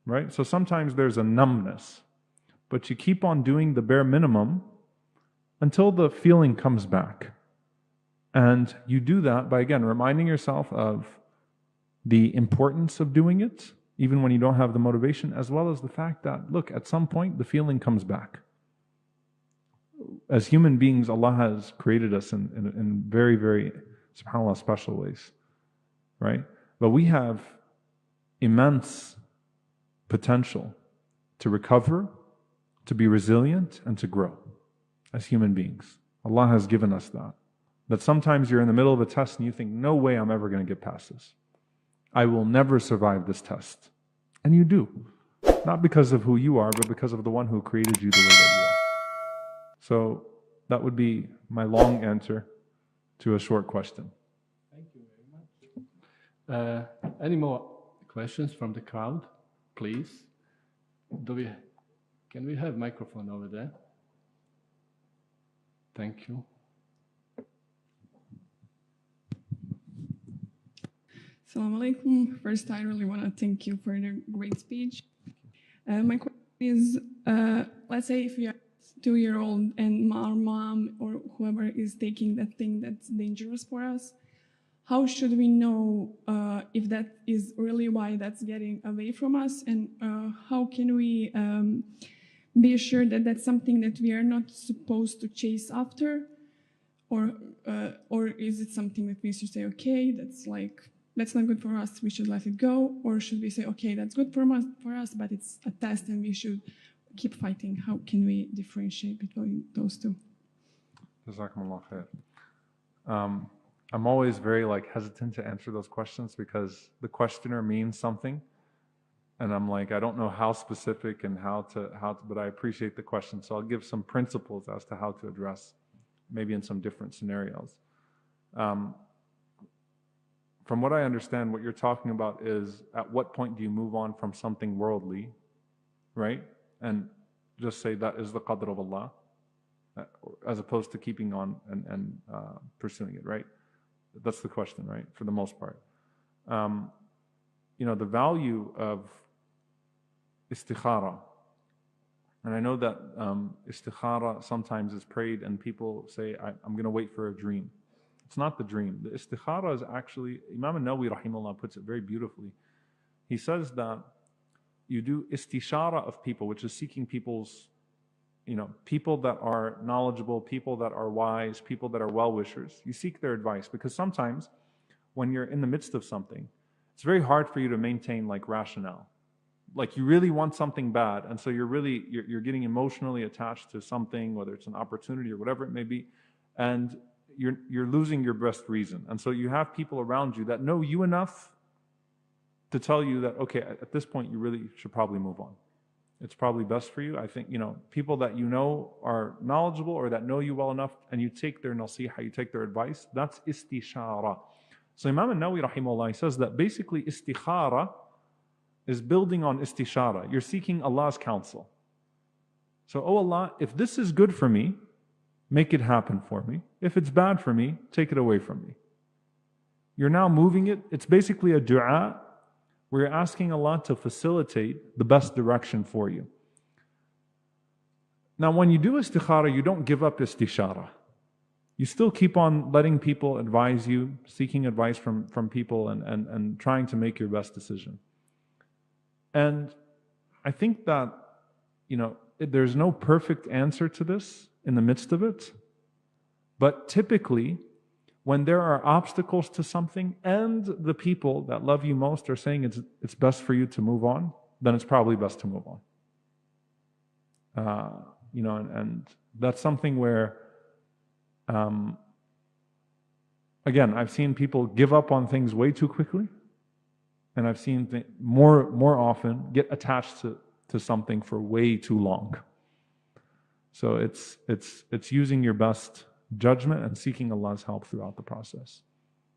right? So sometimes there's a numbness, but you keep on doing the bare minimum until the feeling comes back. And you do that by, again, reminding yourself of the importance of doing it, even when you don't have the motivation, as well as the fact that, look, at some point the feeling comes back. As human beings, Allah has created us in very, very, subhanAllah, special ways, right? But we have immense potential to recover, to be resilient, and to grow as human beings. Allah has given us that. That sometimes you're in the middle of a test and you think, no way I'm ever going to get past this. I will never survive this test. And you do. Not because of who you are, but because of the one who created you the way that you are. So that would be my long answer to a short question. Thank you very much. Any more questions from the crowd, please? Can we have microphone over there? Thank you. Assalamu alaikum. First, I really want to thank you for the great speech. My question is, let's say if you are a 2-year-old and our mom or whoever is taking that thing that's dangerous for us, how should we know if that is really why that's getting away from us, and how can we be assured that that's something that we are not supposed to chase after, or is it something that we should say, okay, that's not good for us, we should let it go, or should we say, okay, that's good for us, but it's a test and we should keep fighting? How can we differentiate between those two? Jazakumullah khair. I'm always very hesitant to answer those questions because the questioner means something, and I'm like, I don't know how specific and how to, but I appreciate the question, so I'll give some principles as to how to address, maybe in some different scenarios. From what I understand, what you're talking about is, at what point do you move on from something worldly, right? And just say that is the qadr of Allah, as opposed to keeping on and pursuing it, right? That's the question, right? For the most part. The value of istikhara, and I know that istikhara sometimes is prayed and people say, I'm going to wait for a dream. It's not the dream. The istikhara is actually, Imam al-Nawawi rahimahullah puts it very beautifully. He says that you do istishara of people, which is seeking people's, people that are knowledgeable, people that are wise, people that are well-wishers. You seek their advice, because sometimes when you're in the midst of something, it's very hard for you to maintain rationale. You really want something bad, and so you're getting emotionally attached to something, whether it's an opportunity or whatever it may be, and you're losing your best reason. And so you have people around you that know you enough to tell you that, okay, at this point you really should probably move on. It's probably best for you. I think, people that are knowledgeable or that know you well enough, and you take their nasiha, you take their advice, that's istishara. So Imam al-Nawawi rahimahullah, he says that basically istikhara is building on istishara. You're seeking Allah's counsel. So, oh Allah, if this is good for me, make it happen for me. If it's bad for me, take it away from me. You're now moving it. It's basically a dua where you're asking Allah to facilitate the best direction for you. Now, when you do istikhara, you don't give up istishara. You still keep on letting people advise you, seeking advice from people and trying to make your best decision. And I think that, there's no perfect answer to this in the midst of it. But typically, when there are obstacles to something and the people that love you most are saying it's best for you to move on, then it's probably best to move on. And that's something where, again, I've seen people give up on things way too quickly, and I've seen more often get attached to something for way too long. So it's using your best judgment and seeking Allah's help throughout the process.